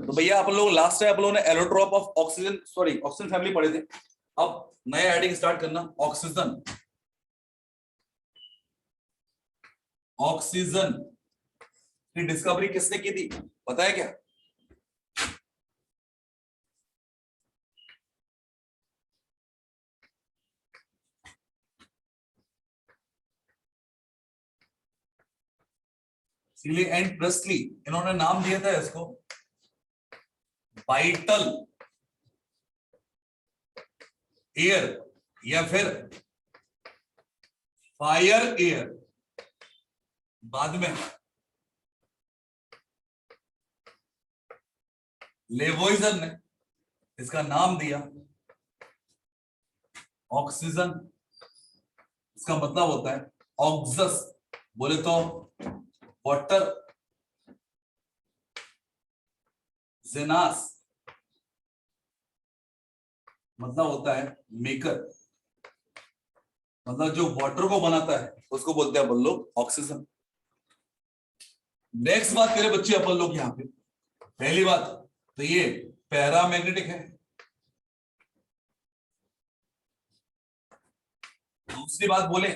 तो भैया अपन लोग लास्ट टाइम अपन लोगों ने allotrope of oxygen oxygen family पढ़े थे। अब नया हेडिंग स्टार्ट करना, ऑक्सीजन। ऑक्सीजन की डिस्कवरी किसने की थी पता है क्या? सीले एंड प्रेस्ली, इन्होंने नाम दिया था इसको वाइटल एयर या फिर फायर एयर। बाद में लेवोइजर ने इसका नाम दिया ऑक्सीजन। इसका मतलब होता है ऑक्सस, बोले तो वाटर जेनास, मतलब होता है मेकर, मतलब जो वाटर को बनाता है उसको बोलते हैं अपन लोग ऑक्सीजन। नेक्स्ट बात करे बच्चे अपन लोग यहां पे, पहली बात तो ये पैरामैग्नेटिक है। दूसरी बात बोले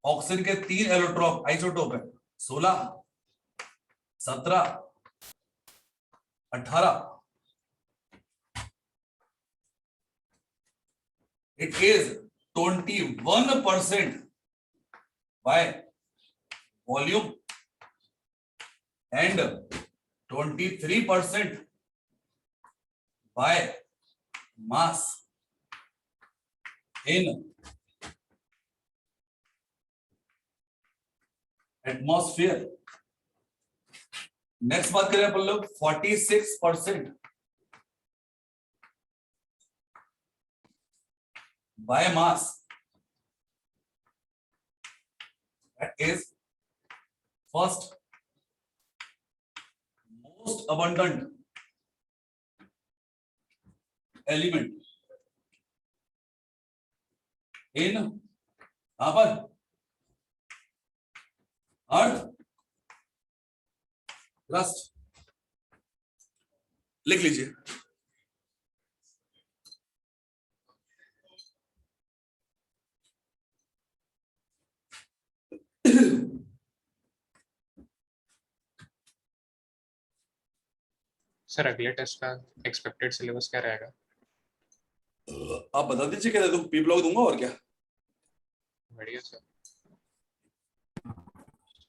ऑक्सीजन के 3 एलोट्रॉप आइसोटोप है, 16, 17, 18। It is 21% by volume and 23% by mass in atmosphere. Next बात करें अपन लोग 46% by mass, that is first most abundant element in कहां पर अर्थ क्रस्ट। लिख लीजिए सर अगले टेस्ट का एक्सपेक्टेड सिलेबस क्या रहेगा? आप बता दीजिए, क्या दे दूं? पी ब्लॉक दूंगा और क्या? बढ़िया सर।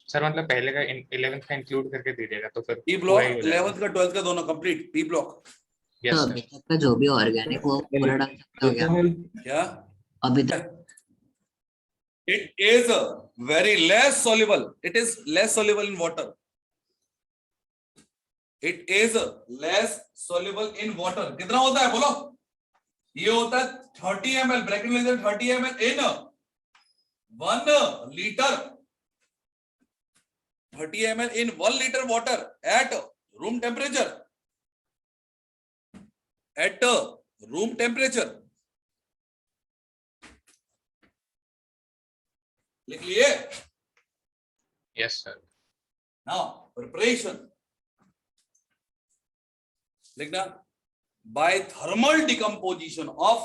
सर मतलब पहले का 11th का इंक्लूड करके दीजिएगा तो फिर पी ब्लॉक 11th का 12th का दोनों कंप्लीट पी ब्लॉक। यस तो सर। अभी तक का जो भी ऑर्गेनिक वो पूरा डाल सकते हो क्या क्या अभी तक? It is very less soluble, it is less soluble in water, it is less soluble in water. कितना होता है बोलो? ये होता है 30 ml, ब्रैकेट में 30 ml in 1 litre, 30 ml in 1 liter water at room temperature, at room temperature। लिख लिए? Yes sir. नाउ प्रिपरेशन लिखना, by thermal decomposition of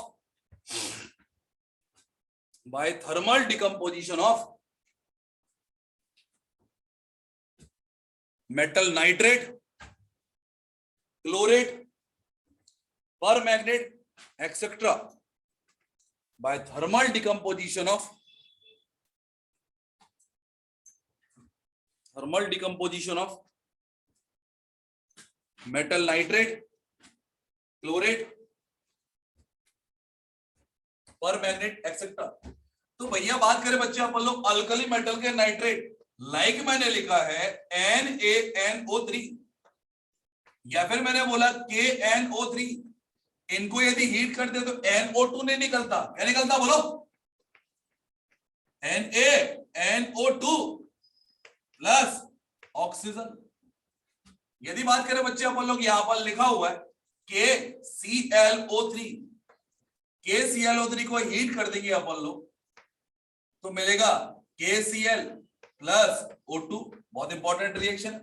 metal nitrate, chlorate, permanganate, etc. by thermal decomposition of metal nitrate, chlorate, permanganate, etc. तो भैया बात करें बच्चे अपन लोग अल्कली मेटल के नाइट्रेट, लाइक मैंने लिखा है NaNO3 या फिर मैंने बोला KNO3, इनको यदि हीट करते तो NO2 नहीं निकलता। क्या निकलता बोलो? NaNO2 plus oxygen. यदि बात करें बच्चे अपन लोग यहां पर लिखा हुआ है KClO3, KClO3 को हीट कर देंगे अपन लोग तो मिलेगा KCl प्लस O2। बहुत इंपॉर्टेंट रिएक्शन।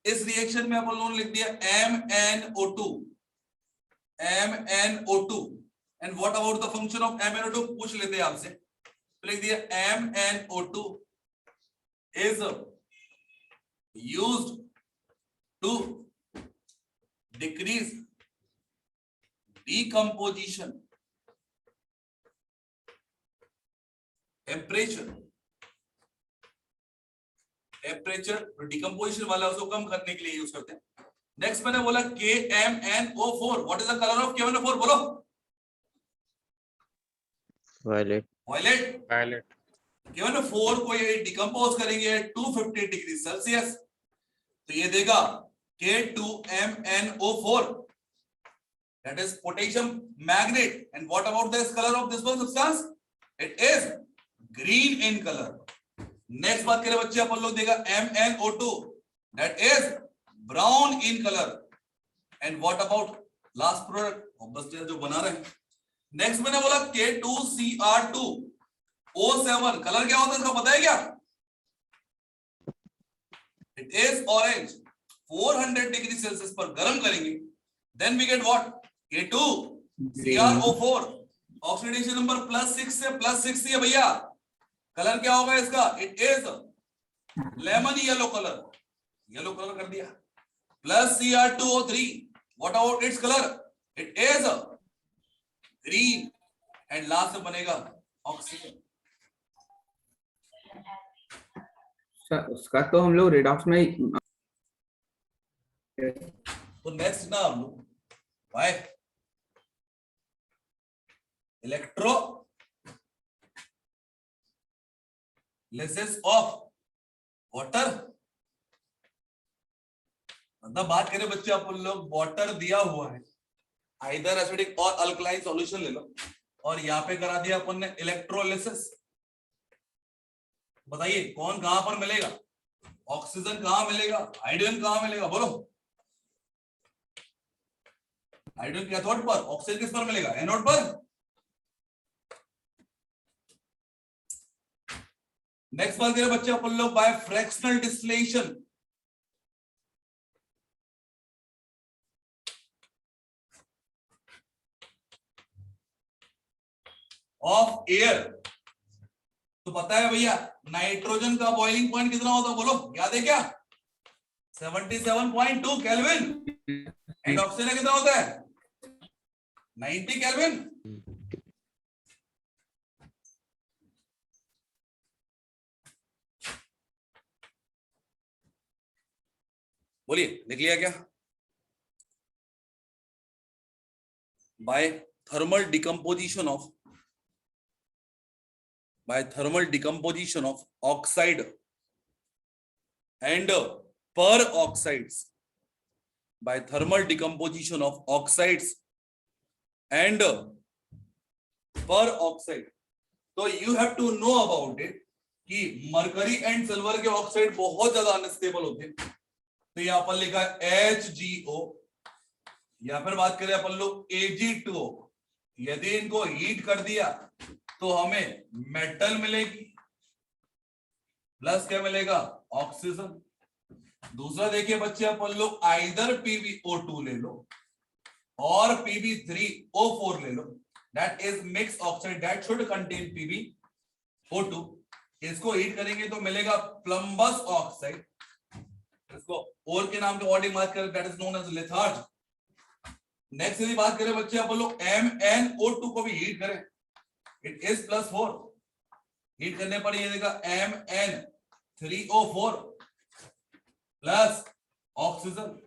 इस रिएक्शन में अपन लोगों ने लिख दिया MnO2 and what about the function of MnO2 पूछ लेते हैं आपसे, तो लिख दिया MnO2 is used to decrease decomposition temperature decomposition वाला उसको कम करने के लिए यूज करते हैं। नेक्स्ट मैंने बोला KMnO4, what is the colour of KMnO4 बोलो? वायलेट। वायलेट। KMnO4 को ये डिकम्पोज करेंगे 250 डिग्री सेल्सियस, तो ये देगा K2MnO4, that is potassium magnet. And what about this color of this one substance? It is green in color. Next बात करें बच्चे अपन लोग देगा MnO2, that is brown in color. And what about last product? बस जो बना रहे हैं। नेक्स्ट मैंने बोला K2Cr2O7, कलर क्या होता है इसका पता है क्या? It is orange. 400 degree Celsius पर गर्म करेंगे, then we get what? K2CrO4, oxidation number +6 से +6 है भैया। कलर क्या होगा इसका? It is lemon yellow colour, yellow colour कर दिया। +Cr2O3, what about its colour? It is green. And last में बनेगा ऑक्सीजन। उसका तो हम लोग रेडॉक्स में तो नेक्स्ट ना हम लोग भाई इलेक्ट्रो लिसिस ऑफ वाटर, मतलब बात करें बच्चे अपन लोग वाटर दिया हुआ है, आइदर एसिडिक और अल्कलाइन सॉल्यूशन ले लो, और यहाँ पे करा दिया अपन ने इलेक्ट्रोलिसिस। बताइए कौन कहां पर मिलेगा? ऑक्सीजन कहां मिलेगा? हाइड्रोजन कहां मिलेगा? बोलो। हाइड्रोजन कैथोड पर, ऑक्सीजन किस पर मिलेगा? एनोड पर। नेक्स्ट बात करें बच्चे अपन लोग by fractional distillation. Of air, तो पता है भैया नाइट्रोजन का बॉइलिंग पॉइंट कितना होता है? बोलो, याद है क्या? 77.2 केल्विन। एंड ऑक्सीजन का कितना होता है? 90 केल्विन। बोलिए, लिख लिया क्या? By thermal decomposition of oxide and per oxides, by thermal decomposition of oxides and per oxide. तो you have to know about it कि मरकरी एंड सिल्वर के ऑक्साइड बहुत ज्यादा अनस्टेबल होते हैं, तो यहाँ पर लिखा है HgO, या फिर बात करें अपन लोग Ag2O। यदि इनको हीट कर दिया तो हमें मेटल मिलेगी, प्लस क्या मिलेगा? ऑक्सीजन। दूसरा देखिए बच्चे अपन लोग आइदर PbO2 ले लो और Pb3O4 ले लो, that is mix oxide that should contain PbO2। इसको हीट करेंगे तो मिलेगा प्लम्बस ऑक्साइड, इसको और के नाम के वर्डिंग बात करें that is known as litharge. Next यदि बात करें बच्चे अपन लोग MnO2 को भी हीट करें, इट इज +4, हीट करने पर ये देगा Mn3O4 प्लस ऑक्सीजन।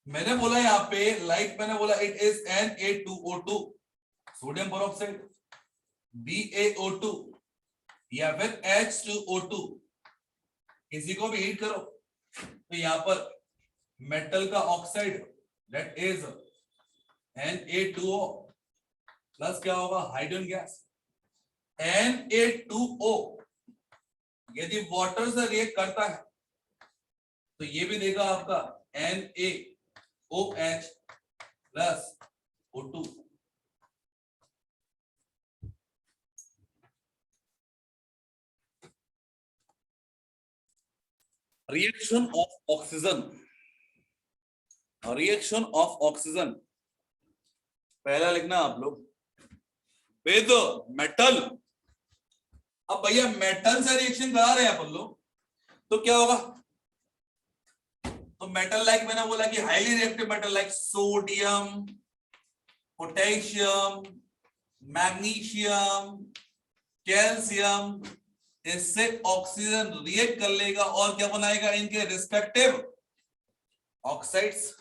मैंने बोला यहाँ पे मैंने बोला it is Na2O2, sodium peroxide, BaO2 या फिर H2O2, किसी को भी हीट करो तो यहाँ पर मेटल का oxide that is Na2O plus क्या होगा? Hydrogen gas. Na2O यदि वाटर से रिएक्ट करता है तो ये भी देगा आपका NaOH plus O2। Reaction of oxygen reaction of oxygen, पहला लिखना आप लोग विद मेटल। अब भैया मेटल से रिएक्शन करा रहे हैं अपन लोग, तो क्या होगा? तो मेटल लाइक मैंने बोला कि highly reactive metal like sodium, potassium, magnesium, calcium, इससे ऑक्सीजन रिएक्ट कर लेगा और क्या बनाएगा? इनके respective oxides,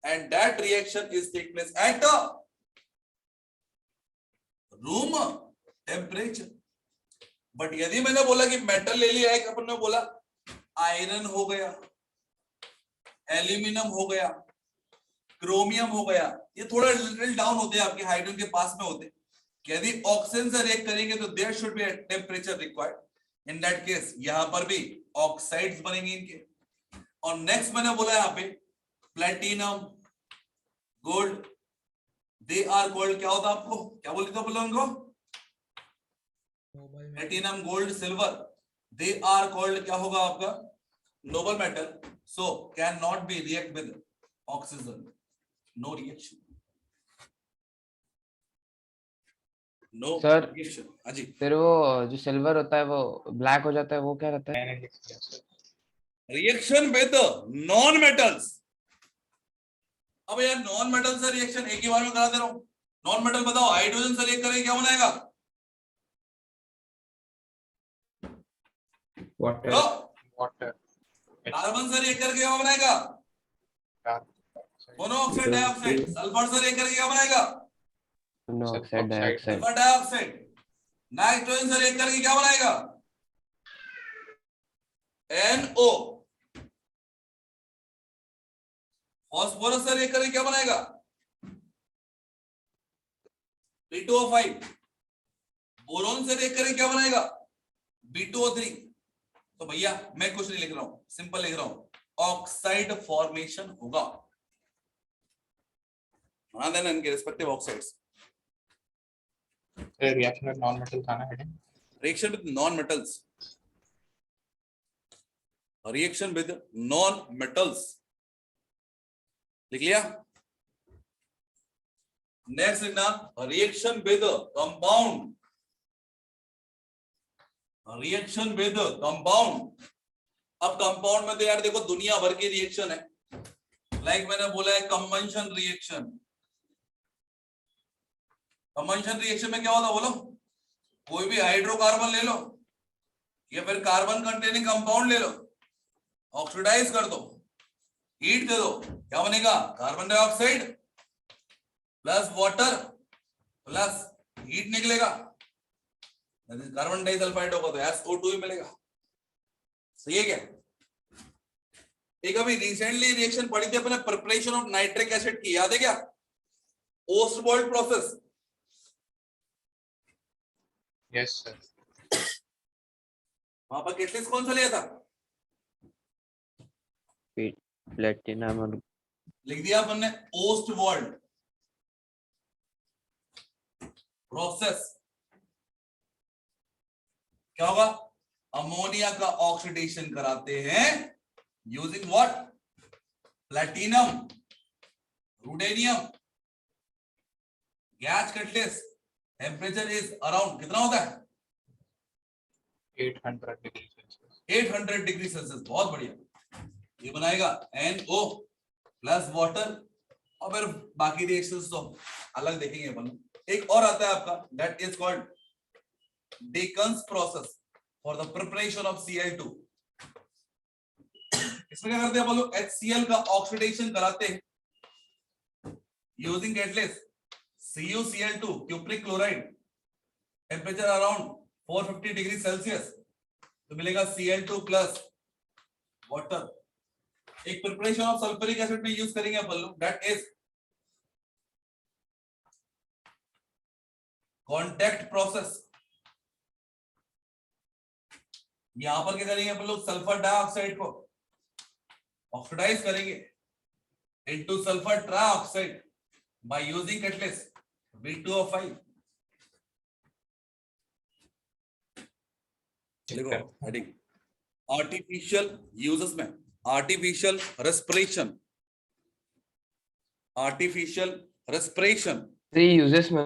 and that reaction is take place at room temperature. But यदि मैंने बोला कि मेटल ले लिया, एक अपन ने बोला आयरन हो गया, एल्यूमिनियम हो गया, क्रोमियम हो गया, ये थोड़ा लिटिल डाउन होते हैं, आपके हाइड्रोजन के पास में होते हैं। यदि ऑक्सीजन से रिएक्ट करेंगे तो there should be a temperature required. In that case यहां पर भी ऑक्साइड्स बनेंगे इनके। और नेक्स्ट मैंने बोला यहां पे platinum, gold, they are called, क्या होता आपको क्या बोलते बोलो उनको? Platinum, gold, silver, they are called क्या होगा आपका? Noble metal. So can not be react with oxygen, no reaction, no sir, reaction. हाँ जी, फिर वो जो सिल्वर होता है वो ब्लैक हो जाता है, वो क्या रहता है? मैंने लिख लिया sir. Reaction with non metals. अब यार नॉन मेटल से रिएक्शन एक ही बार में करा दे रहा हूं। नॉन मेटल बताओ, हाइड्रोजन से रिएक्ट करेंगे क्या बनाएगा? वाटर, हेलो, वाटर, कार्बन से रिएक्ट करके क्या बनाएगा? Monoxide dioxide. सल्फर से रिएक्ट करके क्या बनाएगा? Monoxide dioxide. Sulphur dioxide. Nitrogen से रिएक्ट करके क्या बनाएगा? NO। फास्फोरस से रिएक्ट करके क्या बनाएगा? P2O5। बोरोन से रिएक्ट करके क्या बनाएगा? B2O3। तो भैया मैं कुछ नहीं लिख रहा हूं, सिंपल लिख रहा हूं, ऑक्साइड फॉर्मेशन होगा। बना देना इनके respective oxides. Reaction with non metal था ना heading? Reaction with non metals, reaction with non metals लिख लिया। नेक्स्ट लिखना reaction with compound, reaction with compound. अब कंपाउंड में तो यार देखो दुनिया भर की रिएक्शन है, लाइक मैंने बोला है कंबंशन रिएक्शन। कंबंशन रिएक्शन में क्या होता बोलो? कोई भी हाइड्रोकार्बन ले लो या फिर कार्बन कंटेनिंग कंपाउंड ले लो, ऑक्सीडाइज कर दो, हीट दे दो, क्या बनेगा? Carbon dioxide plus water plus heat निकलेगा, कार्बन डाइसल्फाइड होगा तो SO2 ही मिलेगा। सही है क्या? एक अभी रिसेंटली रिएक्शन पढ़ी थी अपने, प्रिपरेशन ऑफ नाइट्रिक एसिड की, याद है क्या? ओस्टबॉल्ड प्रोसेस। Yes sir. वहां पर कैटलिस्ट कौन सा लिया था? प्लेटिनम और लिख दिया अपन ने ओस्टबॉल्ड प्रोसेस। क्या होगा? अमोनिया का ऑक्सीडेशन कराते हैं using what? Platinum, ruthenium, gas catalyst. Temperature is around कितना होता है? 800 डिग्री सेल्सियस। 800 degree Celsius. बहुत बढ़िया। ये बनाएगा NO प्लस वाटर, और फिर बाकी रिएक्शंस तो अलग देखेंगे अपन। एक और आता है आपका, that is called Deacon's process for the preparation of Cl2। इसमें क्या करते हैं बोलो? HCl का ऑक्सीडेशन कराते हैं using catalyst CuCl2 cupric chloride, temperature around 450 degree Celsius, तो मिलेगा Cl2 प्लस वाटर। एक प्रिपरेशन ऑफ सल्फ्यूरिक एसिड में यूज करेंगे अपन लोग, दैट इज कॉन्टैक्ट प्रोसेस। यहां पर क्या करेंगे अपन लोग? सल्फर डाइऑक्साइड को ऑक्सीडाइज करेंगे into sulphur trioxide by using catalyst B2O5। देखो हेडिंग आर्टिफिशियल यूजेस में, artificial respiration, artificial respiration, three uses में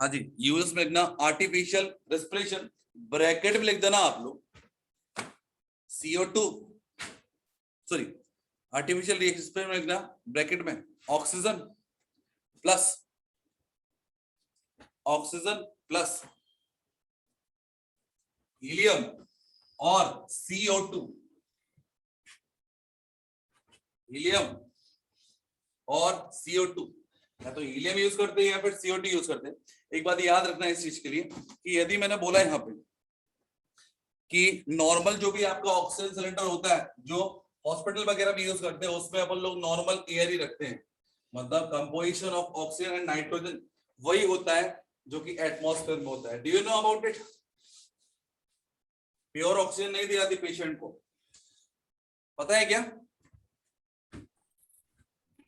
हाँ जी, यूएस में लिखना आर्टिफिशियल रेस्पिरेशन, ब्रैकेट में लिख देना आप लोग CO2, सॉरी आर्टिफिशियल रेस्पिरेशन में लिखना ब्रैकेट में ऑक्सीजन प्लस हीलियम और CO2, हीलियम और CO2, या तो हीलियम यूज करते हैं या फिर CO2 यूज करते हैं। एक बात याद रखना इस चीज के लिए कि यदि मैंने बोला यहाँ पे कि नॉर्मल जो भी आपका ऑक्सीजन सिलेंडर होता है जो हॉस्पिटल वगैरह भी यूज करते हैं उसमें अपन लोग नॉर्मल एयर ही रखते हैं, मतलब composition of oxygen and nitrogen वही होता है जो कि एटमॉस्फेयर में होता है। Do you know about it? Pure oxygen नहीं दी जाती पेशेंट को, पता है क्या?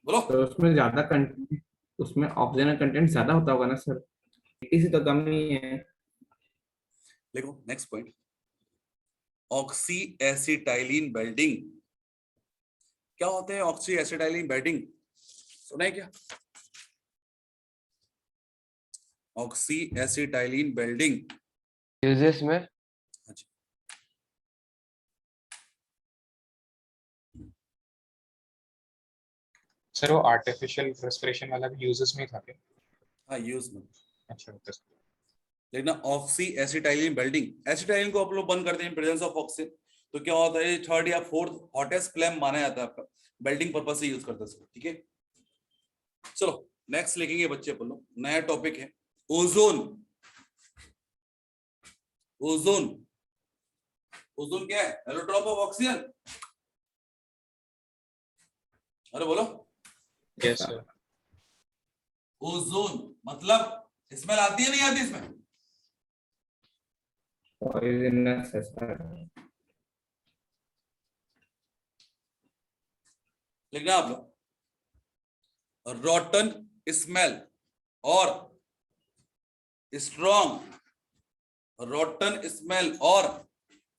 बोलो। तो उसमें ज्यादा कंटेंट, उसमें ऑक्सीजन कंटेंट ज्यादा होता होगा ना सर, इसी तो कम ही है। देखो next point, oxy acetylene welding. क्या होते हैं ऑक्सी एसिटाइलिन बेल्डिंग? सुना है क्या? ऑक्सी एसिटाइलिन बेल्डिंग यूजेस में सर वो आर्टिफिशियल रेस्पिरेशन वाला भी यूजेस में था क्या? हाँ यूज में। अच्छा होता है। लेकिन ऑक्सी एसिटाइलिन बेल्डिंग, एसिटाइलिन को आप लोग बंद करते हैं प्रेजेंस ऑफ ऑक्सीजन, तो क्या होता है थर्ड या फोर्थ हॉटेस्ट फ्लेम माना जाता है आपका, बेल्डिंग पर्पज से यूज करते हैं। ठीक है चलो नेक्स्ट लिखेंगे बच्चे अपन लोग, नया टॉपिक है ओजोन। ओजोन, ओजोन क्या है? Allotrope of oxygen. अरे बोलो। Yes sir. ओजोन मतलब स्मेल आती है नहीं आती इसमें? पॉइजनस है सर। लिखना आप लोग रॉटन स्मेल और स्ट्रॉन्ग, रॉटन स्मेल और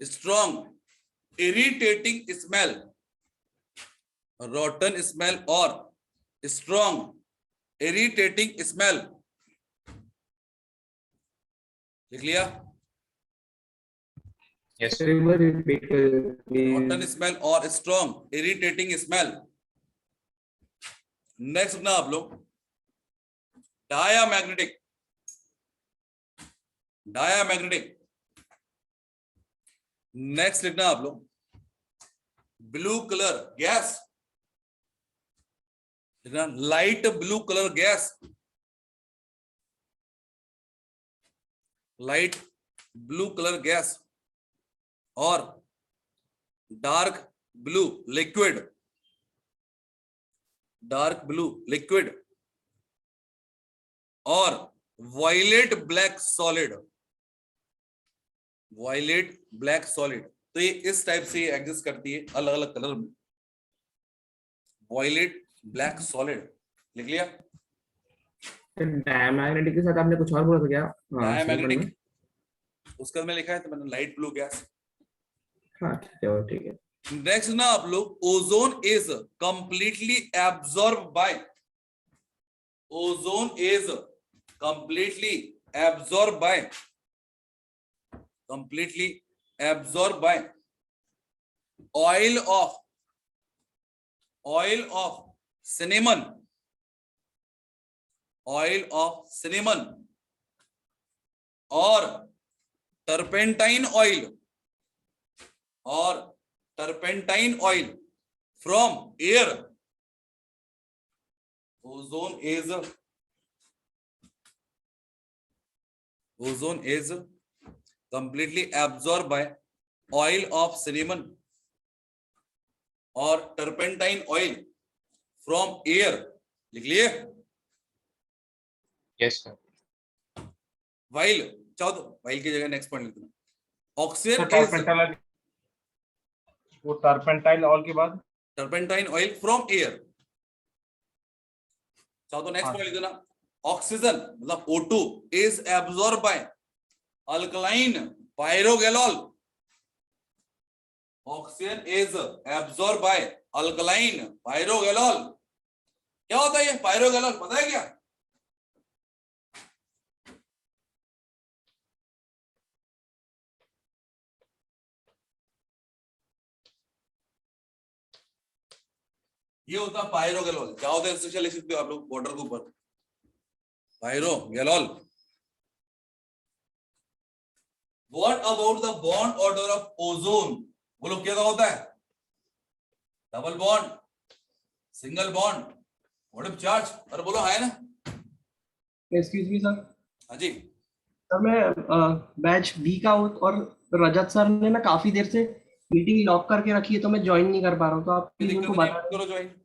strong irritating smell, rotten smell और स्ट्रॉन्ग इरिटेटिंग स्मेल। लिख लिया? यस रॉटन स्मेल और स्ट्रॉन्ग इरिटेटिंग स्मेल। नेक्स्ट ना आप लोग डायामैग्नेटिक, डायामैग्नेटिक। नेक्स्ट लिखना आप लोग ब्लू कलर गैस, लिखना light blue colour gas, light blue colour gas और dark blue liquid, dark blue liquid और violet black solid, violet black solid. तो ये इस टाइप से एग्जिस्ट करती है अलग अलग कलर में, वायलेट ब्लैक सॉलिड। लिख लिया? डायमैग्नेटिक के साथ आपने कुछ और बोला था क्या? डायमैग्नेटिक उसका में लिखा है तो मैंने लाइट ब्लू गैस। हाँ ठीक है। नेक्स्ट ना आप लोग ozone is completely absorb by, ozone is completely absorb by, completely absorb by oil of, oil of cinnamon, oil of cinnamon और टर्पेंटाइन ऑयल, और turpentine oil from air. Ozone is, ozone is completely absorb by oil of cinnamon और turpentine oil from air. लिख लिए? Yes sir. While, चाहो तो while की जगह next point लिख देना, ऑक्सीजन टर्पेंटाइल, वो टर्पेंटाइल ऑयल के बाद टर्पेंटाइन ऑयल फ्रॉम एयर। चाहो तो नेक्स्ट पॉइंट लिख देना, ऑक्सीजन मतलब O2 is absorb by alkaline pyrogallol, oxygen is absorb by alkaline pyrogallol क्या होता है ये पायरोगैलॉल, पता है क्या? ये होता है पायरोगैलॉल। क्या होता है इससे लिख सकते हो आप लोग वाटर के ऊपर, pyrogallol. What about the bond order of ozone? बोलो क्या होता है? Double bond, single bond, what if charge? अरे बोलो है ना। Excuse me sir. हाँ जी, सर मैं बैच बी का हूँ और रजत सर ने ना काफी देर से मीटिंग लॉक करके रखी है तो मैं ज्वाइन नहीं कर पा रहा हूँ, तो आप कोई प्लीज दिक्कत उनको नहीं, बता मत दें। करो ज्वाइन।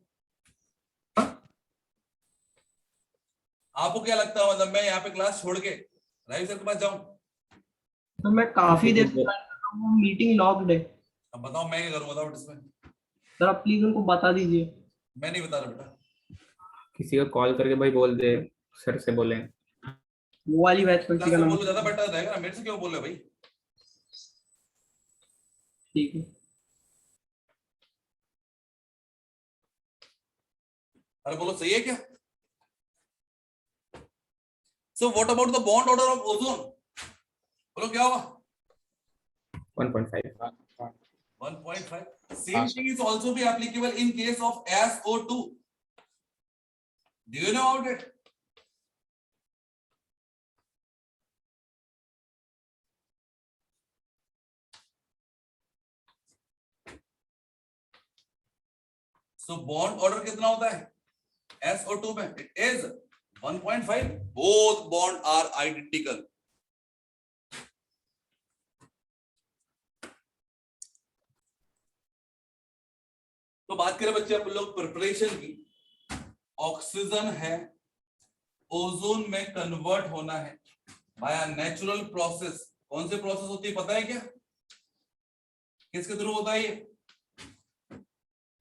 आपको क्या लगता है मतलब मैं यहाँ पे क्लास छोड़ के राइट सर के पास जाऊं? तो मैं काफी देर से ज्वाइन कर रहा हूँ, वो मीटिंग लॉक्ड है। अब बताओ मैं क्या करूं, बताओ इसमें। सर आप प्लीज उनको बता दीजिए। मैं नहीं बता रहा बेटा। किसी को कॉल करके भाई बोल दे, सर से बोले। वो वाली बैच क्लास पलटी का में नंबर। बोलो ज्यादा बेटर रहेगा ना, मेरे से क्यों बोल रहे हो भाई? ठीक है। अरे बोलो सही है क्या? So what about the bond order of ozone? बोलो क्या होगा? 1.5। 1.5. Same thing is also be applicable in case of SO2. Do you know about it? So bond order कितना होता है SO2 में? It is 1.5. Both bond are identical. तो बात करें बच्चे अपन लोग प्रिपरेशन की, ऑक्सीजन है, ओजोन में कन्वर्ट होना है बाय नेचुरल प्रोसेस। कौन से प्रोसेस होती है पता है क्या? किसके थ्रू होता है ये?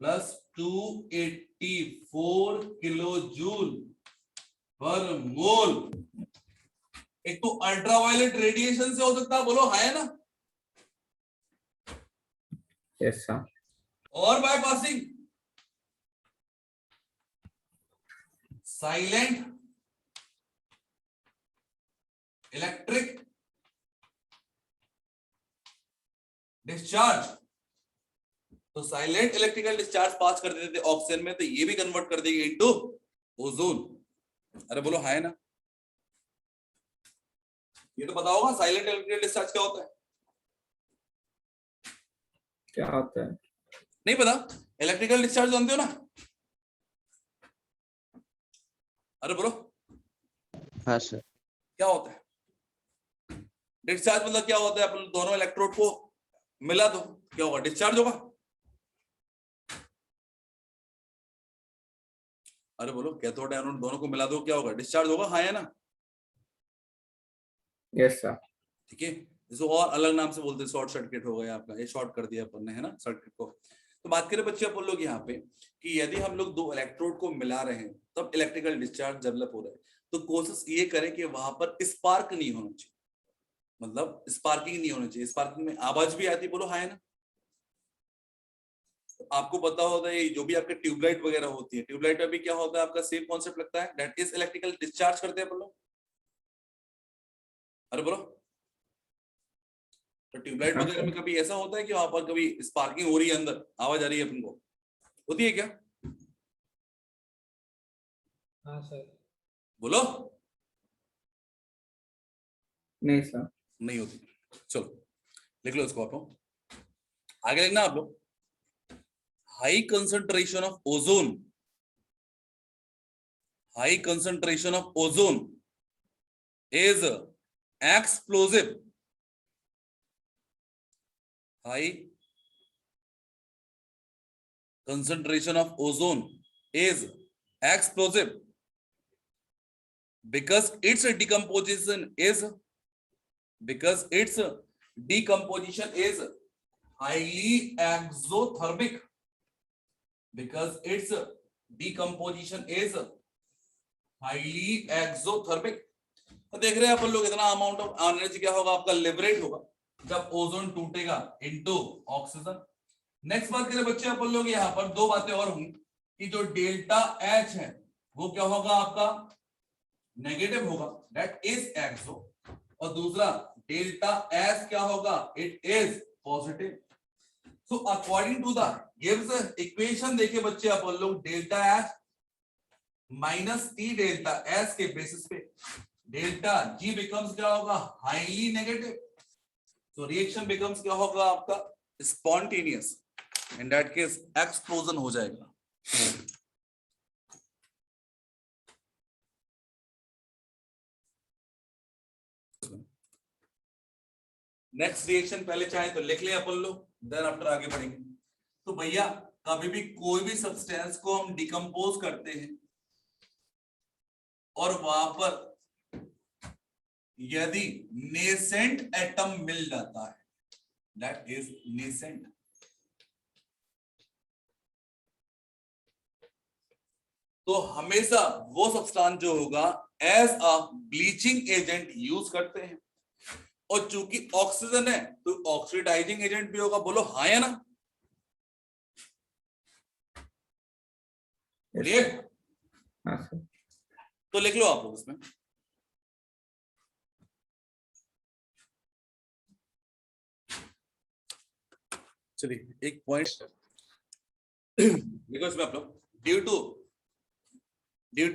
प्लस 284 किलो जूल पर मोल। एक तो अल्ट्रावायलेट रेडिएशन से हो सकता है, बोलो है ना, यस सर। और by passing silent electric discharge. तो साइलेंट इलेक्ट्रिकल डिस्चार्ज पास कर देते थे ऑक्सीजन में, तो ये भी कन्वर्ट कर देगी इनटू ओजोन। अरे बोलो है ना, ये तो पता होगा साइलेंट इलेक्ट्रिकल डिस्चार्ज क्या होता है? क्या होता है? नहीं पता? इलेक्ट्रिकल डिस्चार्ज जानते हो ना? अरे बोलो हाँ सर। क्या होता है डिस्चार्ज? मतलब क्या होता है? अपन दोनों इलेक्ट्रोड को मिला दो, क्या होगा? डिस्चार्ज होगा। अरे बोलो कैथोड एनोड दोनों को मिला दो, क्या होगा? डिस्चार्ज होगा, हाँ या ना? Yes sir. ठीक है, इसको और अलग नाम से बोलते हैं, शॉर्ट सर्किट हो गया आपका, ये शॉर्ट कर दिया अपन ने, है ना, सर्किट को। तो बात करें बच्चे अपन लोग यहाँ पे कि यदि हम लोग दो इलेक्ट्रोड को मिला रहे हैं तब इलेक्ट्रिकल डिस्चार्ज डेवलप हो रहा है, तो कोशिश ये करें कि वहां पर स्पार्क नहीं होना चाहिए, मतलब स्पार्किंग नहीं होना चाहिए। स्पार्किंग में आवाज भी आती, बोलो हाँ ना। तो आपको पता होता है जो भी आपके ट्यूबलाइट वगैरह होती है, ट्यूबलाइट में भी क्या होता है आपका सेम कॉन्सेप्ट लगता है, दैट इज इलेक्ट्रिकल डिस्चार्ज करते हैं अपन लोग। अरे बोलो, तो ट्यूबलाइट वगैरह में कभी ऐसा होता है कि वहां पर कभी स्पार्किंग हो रही है, अंदर आवाज आ रही है अपन को, होती है क्या? हाँ सर। बोलो नहीं सर। नहीं होती। चलो लिख लो इसको, आप आगे लिखना आप लोग। High concentration of ozone, high concentration of ozone is explosive. High concentration of ozone is explosive because its decomposition is highly exothermic, because its decomposition is highly exothermic। तो देख रहे हैं अपन लोग इतना अमाउंट ऑफ एनर्जी क्या होगा आपका, liberate होगा जब ओजोन टूटेगा इनटू ऑक्सीजन। नेक्स्ट बात करें बच्चे अपन लोग यहाँ पर दो बातें और होंगी कि जो डेल्टा एच है वो क्या होगा आपका नेगेटिव होगा, दैट इज एक्सो, और दूसरा डेल्टा एस क्या होगा, it is positive. So according to the गिव्स इक्वेशन देखिए बच्चे अपन लोग, delta S minus T delta S के बेसिस पे डेल्टा जी बिकम्स क्या होगा, highly negative. So reaction becomes क्या होगा आपका, spontaneous, in that case explosion हो जाएगा। नेक्स्ट रिएक्शन पहले चाहे तो लिख ले अपन लोग, देन आफ्टर आगे बढ़ेंगे। तो भैया कभी भी कोई भी सब्सटेंस को हम डिकम्पोज करते हैं और वहां पर यदि नेसेंट एटम मिल जाता है, that is nascent, तो हमेशा वो सब्सटेंस जो होगा as a bleaching agent use करते हैं, और चूंकि ऑक्सीजन है तो ऑक्सीडाइजिंग एजेंट भी होगा, बोलो हाँ या ना, बोलिए। हाँ सर। तो लिख लो आप लोग इसमें, चलिए एक पॉइंट लिखो इसमें आप लोग, due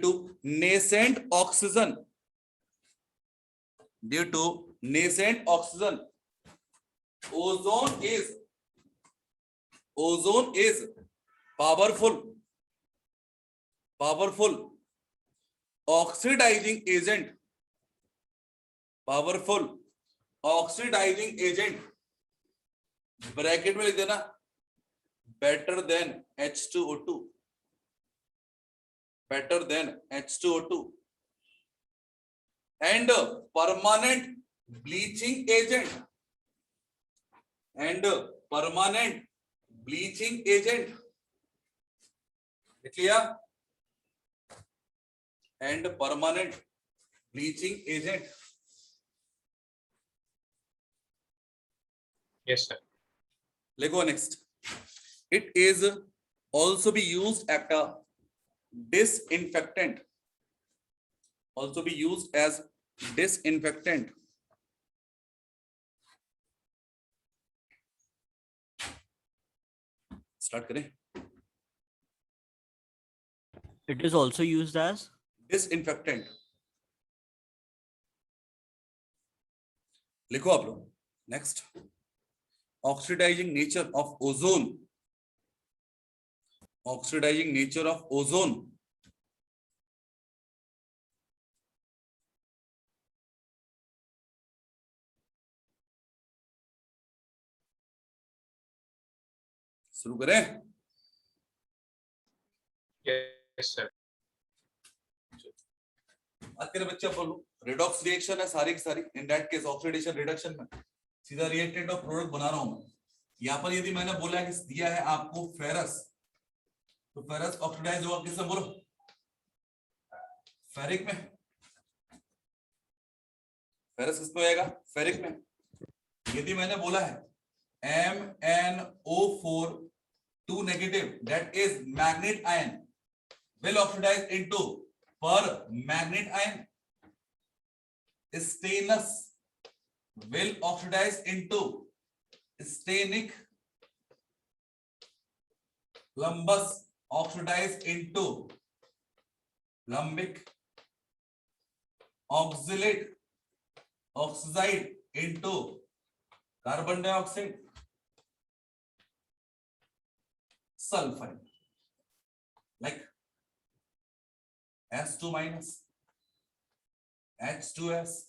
to nascent oxygen, due to nascent oxygen ozone is powerful oxidising agent, powerful oxidising agent, bracket में लिख देना, better than H2O2, better than H2O2, and permanent bleaching agent, and permanent bleaching agent, लिख लिया, and permanent bleaching agent. Yes, sir. Lego next. It is also be used as a disinfectant. Also be used as disinfectant. Start करें. It is also used as Disinfectant. लिखो आप लोग. Next. Oxidizing nature of ozone. Oxidizing nature of ozone. शुरू करें. Yes, sir. आज के बच्चे बोलो रेडॉक्स रिएक्शन है सारी की सारी. इन दैट केस ऑक्सीडेशन रिडक्शन में सीधा रिएक्टेंट और प्रोडक्ट बना रहा हूं मैं. यहाँ पर यदि मैंने बोला कि दिया है आपको फेरस, तो फेरस ऑक्सीडाइज होगा किसमें बोलो? फेरिक में. फेरस किसमें होएगा? फेरिक में. यदि मैंने बोला है MnO4 2 negative, that is manganate ion, will oxidize into permanganate ion. Stannous will oxidize into stannic. Lumbus oxidize into lumbic. Oxalate oxide into carbon dioxide. Sulfide like S2 minus, H2S,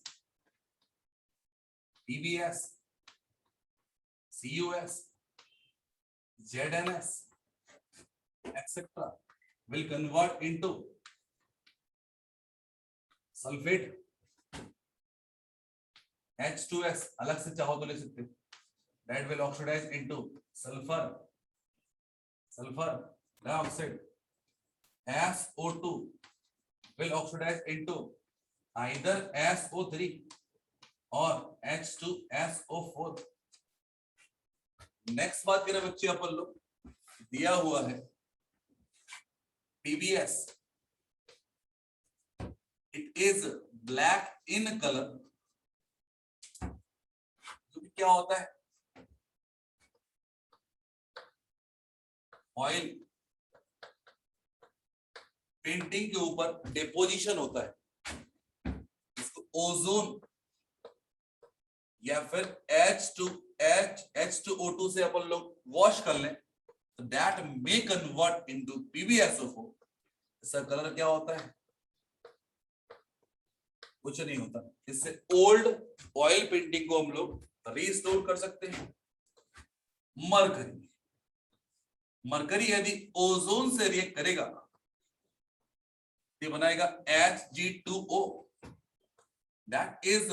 PBS, CUS, ZNS, etc. will convert into sulfate. H2S अलग से चाहो तो ले सकते हो. That will oxidize into sulfur dioxide. SO2 will oxidize into either SO3 or H2SO4. Next बात करें बच्चे अपन लोग, दिया हुआ है PBS it is black in colour, तो क्या होता है, ऑयल पेंटिंग के ऊपर डिपोजिशन होता है, इसको ओजोन या फिर H2O2 से अपन लोग वॉश कर लें, तो that may convert into PbSO4। इसका कलर क्या होता है, कुछ नहीं होता। इससे ओल्ड ऑयल पेंटिंग को हम लोग रीस्टोर कर सकते हैं। मरकरी, मरकरी यदि ओजोन से रिएक्ट करेगा ये बनाएगा Hg2O, that is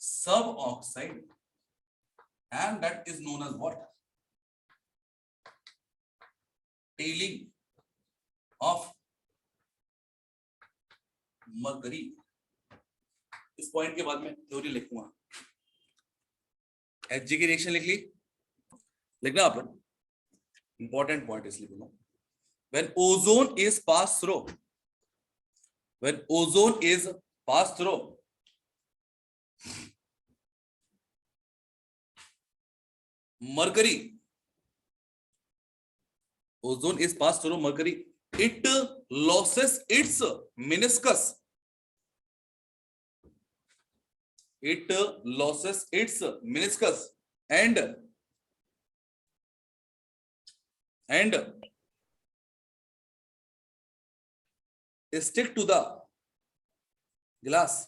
sub oxide and that is known as what, tailing of mercury. इस पॉइंट के बाद में थ्योरी लिखूंगा। Hg की रिएक्शन लिख ली, लिखना आप लोग, इंपॉर्टेंट पॉइंट इसलिए बोलो। When ozone is passed through, when ozone is passed through, mercury, ozone is passed through mercury, it loses its meniscus, it loses its meniscus and stick to the glass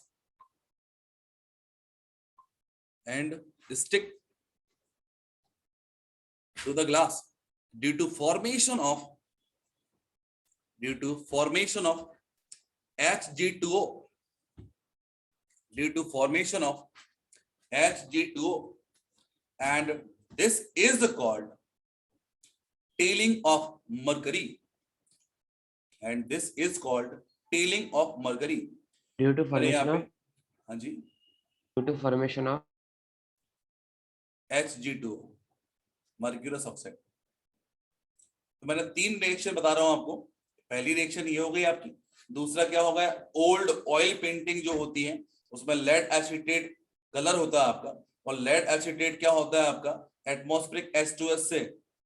and stick to the glass due to formation of Hg2O, due to formation of Hg2O, and this is called tailing of mercury, and this is called tailing of mercury। Due to अरे यहाँ formation पे, of हाँ जी, due to formation of Hg2O, mercurous oxide. तो मैंने 3 reaction बता रहा हूं आपको। पहली रिएक्शन ये हो गई आपकी, दूसरा क्या हो गया, ओल्ड ऑयल पेंटिंग जो होती है उसमें लेड एसीटेट कलर होता है आपका, और लेड एसीटेट क्या होता है आपका, एटमॉस्फेरिक H2S से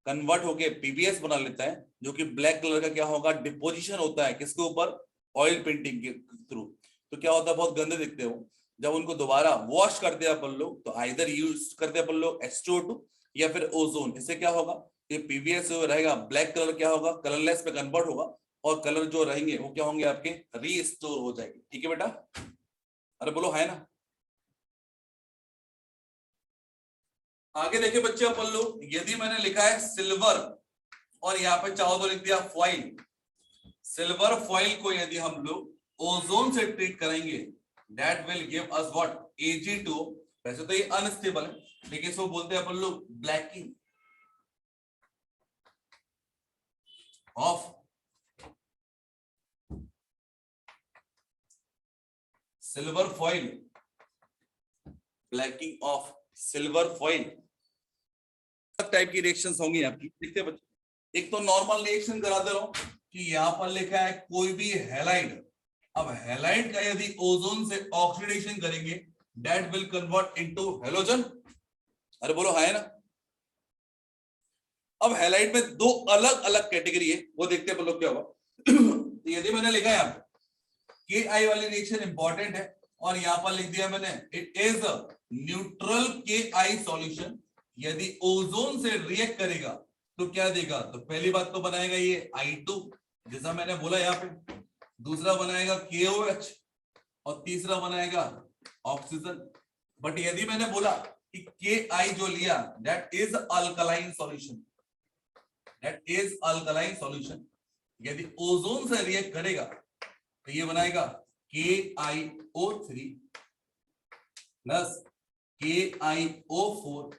कन्वर्ट होके PbS बना लेता है, जो कि ब्लैक कलर का क्या होगा, डिपोजिशन होता है किसके ऊपर, ऑयल पेंटिंग के थ्रू। तो क्या होता है, बहुत गंदे दिखते हो। जब उनको दोबारा वॉश करते हैं अपन लोग, तो आइदर यूज करते हैं अपन लोग H2O2 या फिर ओजोन। इससे क्या होगा, ये PbS रहेगा, ब्लैक कलर क्या होगा, कलरलेस पे कन्वर्ट होगा, और कलर जो रहेंगे वो क्या होंगे आपके, रीस्टोर हो जाएंगे। ठीक है बेटा, अरे बोलो है ना। आगे देखिए बच्चे अपन लोग, यदि मैंने लिखा है सिल्वर और यहाँ पे चाहो तो लिख दिया फॉइल, सिल्वर फॉइल को यदि हम लोग ओजोन से ट्रीट करेंगे, that will give us what, Ag2O। वैसे तो ये अनस्टेबल है, लेकिन इसको बोलते हैं अपन लोग blacking of silver foil, blacking of silver foil. Type की रिएक्शंस होंगी आपकी, देखते हैं बच्चे। एक तो नॉर्मल रिएक्शन करा दे रहा हूं कि यहां पर लिखा है कोई भी हैलाइड, अब हैलाइड का यदि ओजोन से ऑक्सीडेशन करेंगे, that will convert into halogen. अरे बोलो है ना। अब हैलाइड में 2 अलग अलग कैटेगरी है, वो देखते हैं अपन लोग क्या होगा। तो यदि मैंने लिखा है यहाँ पे Ki वाली रिएक्शन इंपॉर्टेंट है, और यहां पर लिख दिया मैंने it is a neutral Ki solution. यदि ओजोन से रिएक्ट करेगा तो क्या देगा, तो पहली बात तो बनाएगा ये I2 जैसा मैंने बोला यहाँ पे, दूसरा बनाएगा KOH, और तीसरा बनाएगा ऑक्सीजन। बट यदि मैंने बोला कि Ki जो लिया that is alkaline solution, that is alkaline solution, यदि ओजोन से रिएक्ट करेगा तो ये बनाएगा KiO3 plus KiO4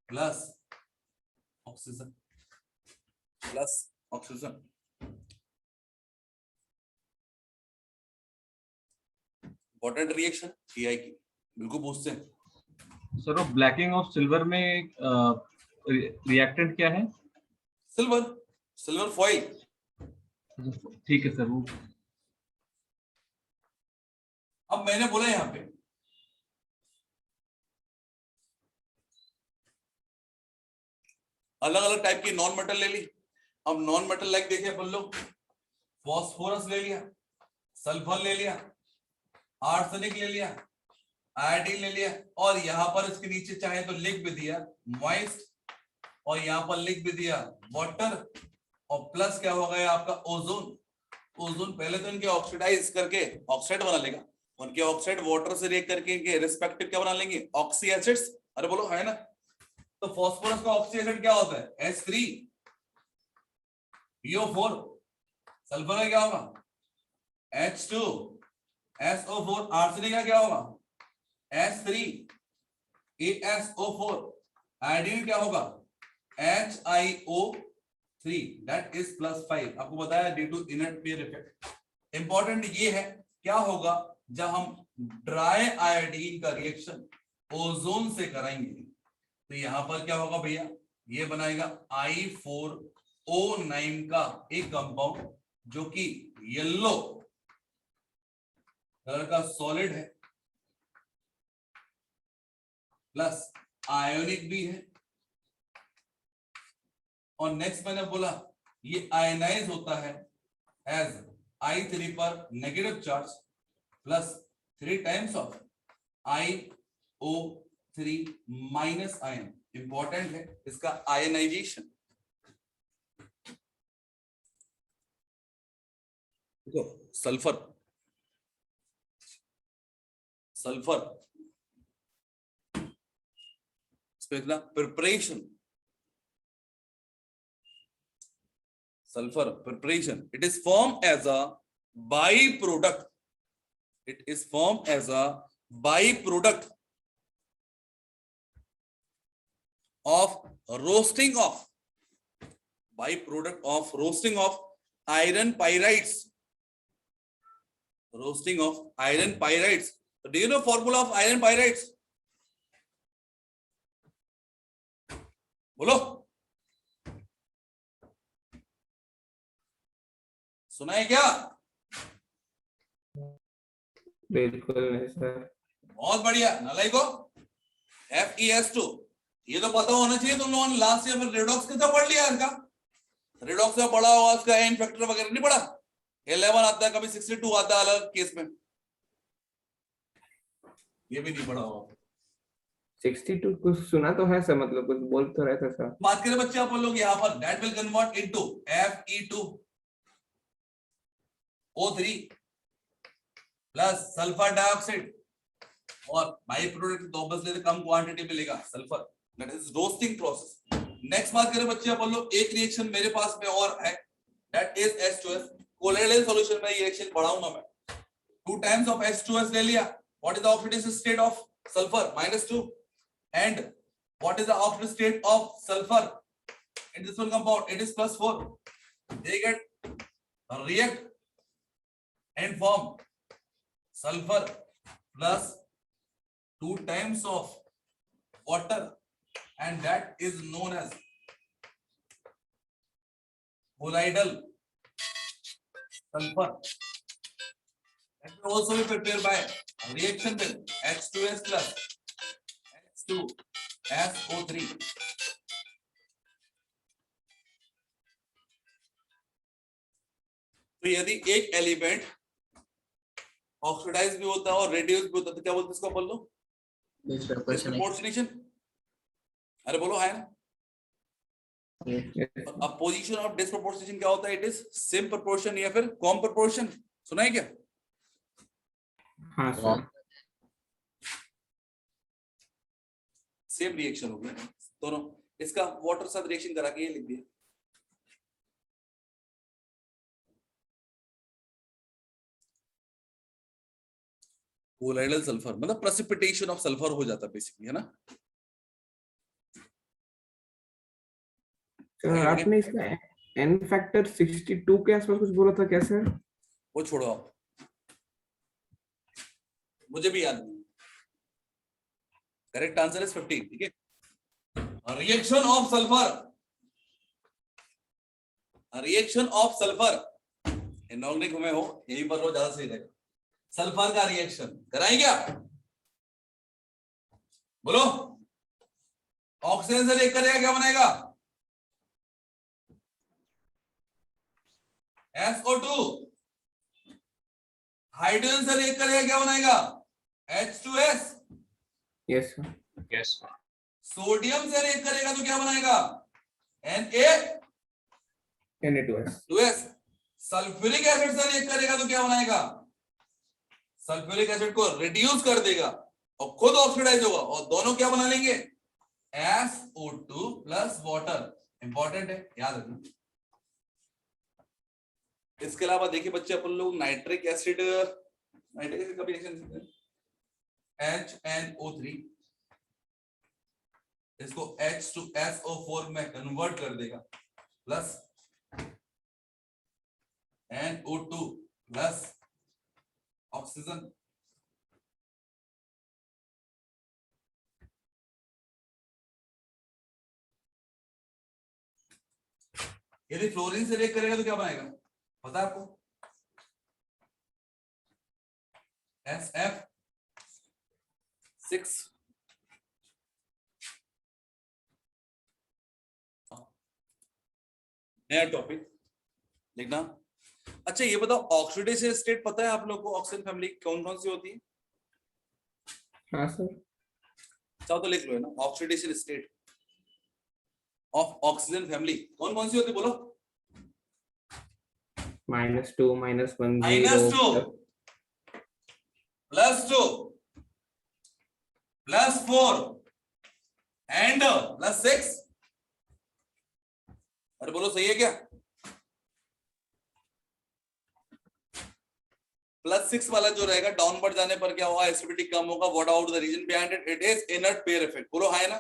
plus oxygen, plus oxygen. Important reaction Ki की, बिल्कुल पूछते हैं सर। वो ब्लैकिंग ऑफ सिल्वर में रिएक्टेंट क्या है? Silver, silver foil. ठीक है सर। वो अब मैंने बोला यहां पे अलग अलग टाइप की नॉन मेटल ले ली। अब नॉन मेटल लाइक देखिए अपन लोग, फॉस्फोरस ले लिया, सल्फर ले लिया, आर्सेनिक ले लिया, आयोडीन ले लिया, और यहां पर इसके नीचे चाहे तो लिख भी दिया मॉइस्ट, और यहां पर लिख भी दिया वाटर, और प्लस क्या हो गया आपका ओजोन। ओजोन पहले तो इनके ऑक्सीडाइज करके ऑक्साइड बना लेगा, उनके ऑक्साइड वाटर से रिएक्ट करके इनके रिस्पेक्टिव क्या बना लेंगे, ऑक्सी एसिड्स। अरे बोलो है ना। तो फास्फोरस का ऑक्सी एसिड क्या होता है, H3PO4। सल्फर का क्या होगा, H2SO4। आर्सेनिक का क्या होगा, H3ASO4। आयोडीन क्या होगा, HiO3, दैट इज +5। आपको बताया due to inert pair effect. Important ये है क्या होगा जब हम ड्राई आयोडीन का रिएक्शन ओजोन से कराएंगे, तो यहां पर क्या होगा भैया, ये बनाएगा I4O9 का एक कंपाउंड जो कि येलो कलर का सॉलिड है, प्लस आयोनिक भी है। और नेक्स्ट मैंने बोला ये आयनाइज होता है एज I3 पर negative charge plus 3 times of IO3 minus ion. Important है इसका आयनाइजेशन। देखो sulphur, sulphur preparation, sulfur preparation, it is formed as a byproduct, it is formed as a byproduct of roasting of iron pyrites, roasting of iron pyrites. Do you know formula of iron pyrites? बोलो, सुना है क्या? बिल्कुल नहीं sir. बहुत बढ़िया नालायको। FeS2 ये तो पता होना चाहिए तुम लोगों ने। लास्ट ईयर में रेडॉक्स कितना पढ़ लिया इनका, रेडॉक्स में पढ़ा होगा, इसका एन फैक्टर वगैरह नहीं पढ़ा। 11 आता है, कभी 62 आता है अलग केस में, ये भी नहीं पढ़ा होगा। 62 कुछ सुना तो है सर, मतलब कुछ बोल तो रहे थे सर। बात करें बच्चे आप लोग यहाँ पर, that will convert into Fe2O3 plus sulphur dioxide, और बाई प्रोडक्ट तो ऑब्वियसली कम क्वांटिटी मिलेगा sulphur, that is roasting process. Next बात करें बच्चे आप लोग, एक रिएक्शन मेरे पास में और है, that is H2S। Colloidal solution में ये रिएक्शन पढ़ाऊंगा मैं। 2 टाइम्स ऑफ H2S ले लिया, what is the oxidation state of sulphur, -2, and what is the oxidation state of sulfur in this one compound, it is +4. they get react and form sulfur plus 2 times of water, and that is known as colloidal sulfur. That will also be prepared by reaction with H2S plus H2SO3. तो यदि एक element oxidise भी होता है और reduce भी होता है तो क्या बोलते हैं इसको, बोल लो डिस्प्रोपोर्शनेशन। अरे बोलो है ना। अब पोजीशन ऑफ डिस्प्रोपोर्शनेशन क्या होता है, इट इज सेम प्रोपोर्शन या फिर कॉम प्रोपोर्शन। सुना है क्या? हाँ सर। सेम रिएक्शन हो गया दोनों। इसका वाटर साथ रिएक्शन करा के ये लिख दिया। कोलोइडल सल्फर मतलब प्रेसिपिटेशन ऑफ सल्फर हो जाता है बेसिकली, है ना। सर आपने इसका एन फैक्टर 62 के आसपास कुछ बोला था क्या सर? वो छोड़ो आप, मुझे भी याद नहीं। Correct answer is 15। ठीक है। Reaction of sulphur, reaction of sulphur inorganic में हो, यहीं पर हो ज्यादा सही रहेगा। सल्फर का रिएक्शन कराएं क्या? बोलो, ऑक्सीजन से रिएक्ट करेगा क्या बनेगा? SO2। हाइड्रोजन से रिएक्ट करेगा क्या बनाएगा? H2S। Yes sir. Yes. Sodium से रिएक्ट करेगा तो क्या बनाएगा? Na2S। सल्फ्यूरिक एसिड से रिएक्ट करेगा तो क्या बनाएगा? सल्फ्यूरिक एसिड को रिड्यूस कर देगा और खुद ऑक्सीडाइज होगा और दोनों क्या बना लेंगे? SO2 plus water. इंपॉर्टेंट है, याद रखना। इसके अलावा देखिए बच्चे, अपन लोग नाइट्रिक एसिड का भी रिएक्शन HNO3 इसको H2SO4 में कन्वर्ट कर देगा प्लस NO2 प्लस ऑक्सीजन। यदि फ्लोरीन से रिएक्ट करेगा तो क्या बनाएगा पता है आपको? SF6। नया टॉपिक लिखना। अच्छा ये बताओ, ऑक्सीडेटिव स्टेट पता है आप लोग को ऑक्सीजन फैमिली कौन कौन सी होती है? हाँ सर। चाहो तो लिख लो है ना, oxidative state of oxygen family कौन कौन सी होती है बोलो? -2 -1 -2 +2 +4 एंड +6। अरे बोलो सही है क्या? +6 वाला जो रहेगा डाउनवर्ड जाने पर क्या होगा? एसिडिटी कम होगा। What out the reason behind it? It is inert pair effect. बोलो हाँ है ना?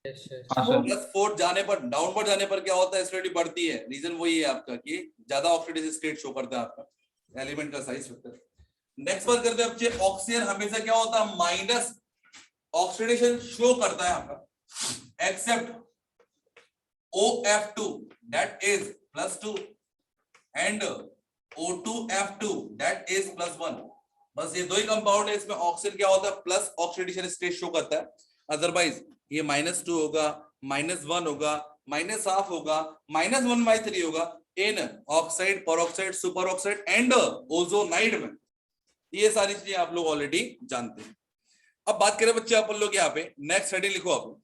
+4 जाने पर, डाउनवर्ड जाने पर क्या होता है? एसिडिटी बढ़ती है। रीजन वही है आपका कि ज्यादा ऑक्सीडेटिव स्टेट शो करता है आपका एलिमेंट का साइज फैक्टर। नेक्स्ट बात करते हैं बच्चे, ऑक्सीजन हमेशा क्या होता है? माइनस ऑक्सीडेशन शो करता है आपका, accept OF2 that is +2 and O2F2 that is +1। बस ये दो ही कंपाउंड है, इसमें ऑक्सीजन क्या होता है? प्लस ऑक्सीडेशन स्टेट शो करता है। अदरवाइज ये -2 होगा, -1 होगा, -1/2 होगा, -1/3 होगा इन oxide, peroxide, super oxide and ozonide में। ये सारी चीजें आप लोग ऑलरेडी जानते हैं। अब बात करें बच्चे आप लोग यहाँ पे नेक्स्ट हेडिंग लिखो। आप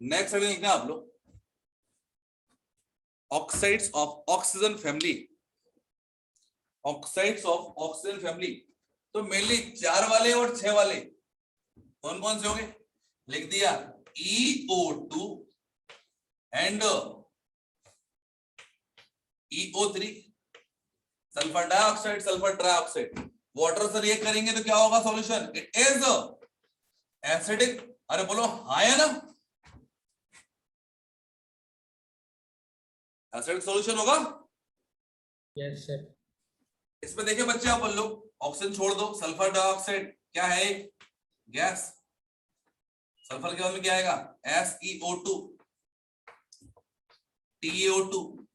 नेक्स्ट हेडिंग लिखना आप लोग, oxides of oxygen family. Oxides of oxygen family तो मेनली 4 वाले और 6 वाले कौन कौन से होंगे? लिख दिया, EO2 and EO3। Sulphur dioxide, sulphur trioxide water से रिएक्ट करेंगे तो क्या होगा सॉल्यूशन? It is acidic. अरे बोलो हाँ या ना? एसिडिक सॉल्यूशन होगा। Yes sir. इसमें देखिए बच्चे आप लोग, ऑक्सीजन छोड़ दो, सल्फर डाइऑक्साइड क्या है? गैस। सल्फर के बाद में क्या आएगा? SeO2, TeO2,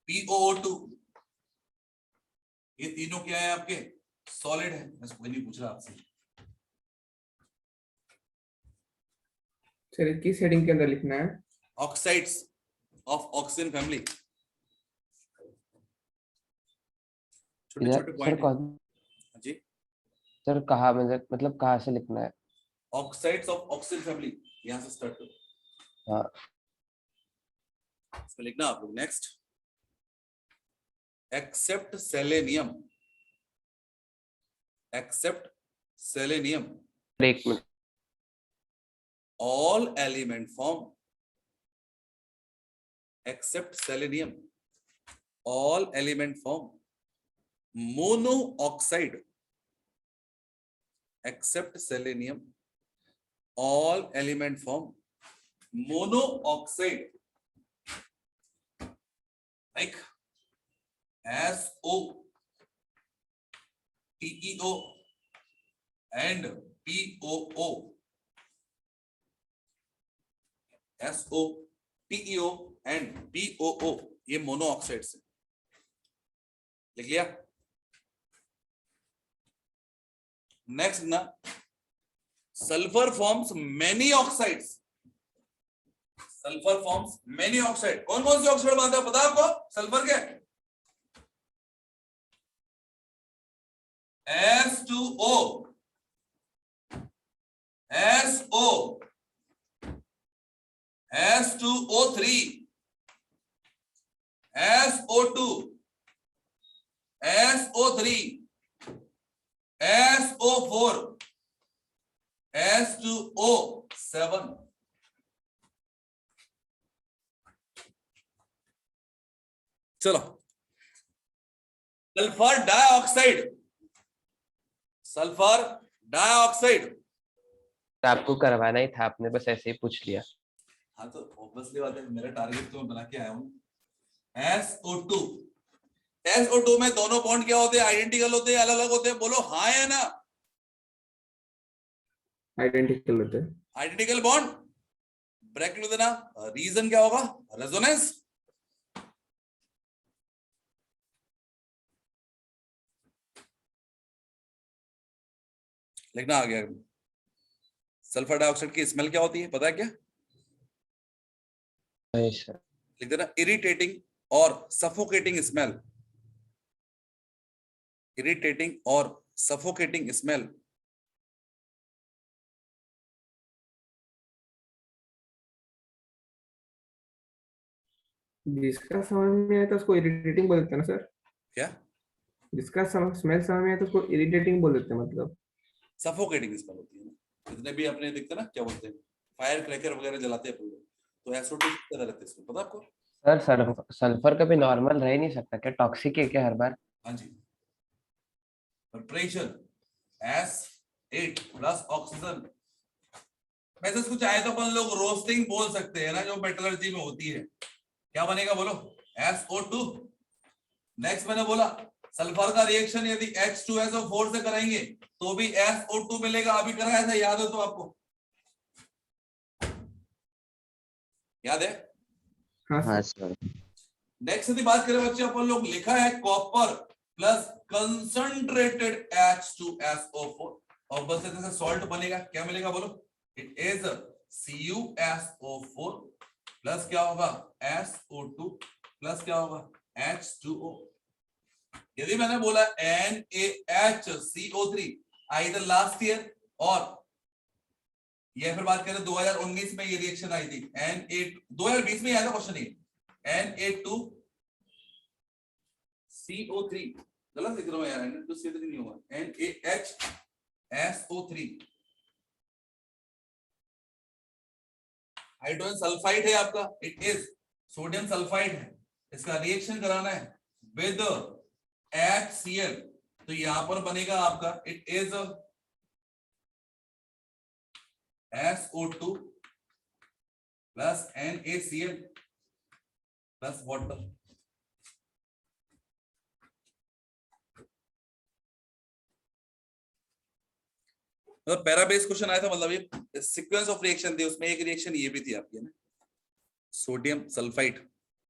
POO2। ये तीनों क्या है आपके? सॉलिड है। मैं कोई नहीं पूछ रहा आपसे। सर किस हेडिंग के अंदर लिखना है? Oxides of oxygen family. छोटे छोटे सर पॉइंट कौन जी। सर कहाँ मतलब कहाँ से लिखना है? ऑक्साइड्स ऑफ ऑक्सीजन फैमिली यहां से स्टार्ट करो। हाँ इसमें लिखना आप लोग next, except selenium, except selenium, एक minute. all element form, except selenium, all element form monoxide, except selenium, all element form monoxide, like SO, TeO and POO, SO, TeO and BOO, ये mono oxides है। लिख लिया। Next ना, sulphur forms many oxides. Sulphur forms many oxide. कौन कौन से oxide बनाता है पता है आपको सल्फर के? S2O, SO, S2O3, SO2, SO3, SO4, S2O7। चलो, सल्फर डाइऑक्साइड, सल्फर डाइऑक्साइड। आपको करवाना ही था, आपने बस ऐसे ही पूछ लिया। हाँ तो ऑब्वियसली बात है, मेरा टारगेट तो मैं बना के आया हूं। SO2, SO2 में दोनों बॉन्ड क्या होते हैं? आइडेंटिकल होते हैं, अलग अलग होते हैं? बोलो हाँ या ना। आइडेंटिकल होते हैं। आइडेंटिकल बॉन्ड, ब्रैकेट में देना। रीजन क्या होगा? रेजोनेंस। लिखना आ गया। सल्फर डाइऑक्साइड की स्मेल क्या होती है पता है क्या? नहीं सर। लिख देना, इरिटेटिंग और सफोकेटिंग स्मेल। इरिटेटिंग और सफोकेटिंग स्मेल। जिसका समझ में आया तो उसको इरिटेटिंग बोल देते हैं ना सर? क्या? जिसका स्मेल समझ में आया तो उसको इरिटेटिंग बोल देते हैं मतलब। सफोकेटिंग स्मेल होती है ना। जितने भी अपने दिखते हैं ना, क्या बोलते हैं, फायर क्रैकर वगैरह जलाते हैं अपन लोग, तो SO2 किस तरह रहते हैं इसमें पता आपको? सर सल्फर कभी नॉर्मल रह ही नहीं सकता क्या? टॉक्सिक है क्या हर बार? हाँ जी। Temperature S8 plus oxygen. वैसे कुछ आए तो अपन लोग रोस्टिंग बोल सकते हैं ना, जो मेटलर्जी में होती है। क्या बनेगा बोलो? SO2। नेक्स्ट मैंने बोला सल्फर का रिएक्शन यदि H2SO4 से कराएंगे तो भी SO2 मिलेगा। अभी करा ऐसा, याद हो तो आपको? याद है? हाँ हाँ सर। सर। नेक्स्ट यदि बात करें बच्चे, अपन लोग लिखा है कॉपर प्लस कंसंट्रेटेड H2SO4 और बस ऐसे सॉल्ट बनेगा। क्या मिलेगा बोलो? इट इज CuSO4 प्लस क्या होगा? SO2 प्लस क्या होगा? H2O। यदि मैंने बोला NaHCO3 आइदर लास्ट ईयर और ये फिर बात करें 2019 में ये रिएक्शन आई थी। Na 2020 में आया था क्वेश्चन ये। Na2CO3, गलत लिख रहा हूं यार, Na2CO3 नहीं होगा, NaHSO3। हाइड्रोजन सल्फाइड है आपका, इट इज सोडियम सल्फाइड है। इसका रिएक्शन कराना है विद HCl, तो यहां पर बनेगा आपका it is SO2 plus NaCl plus water. मतलब पैरा बेस क्वेश्चन आया था, मतलब ये सीक्वेंस ऑफ रिएक्शन थी, उसमें एक रिएक्शन ये भी थी आपकी, है ना, सोडियम सल्फाइड।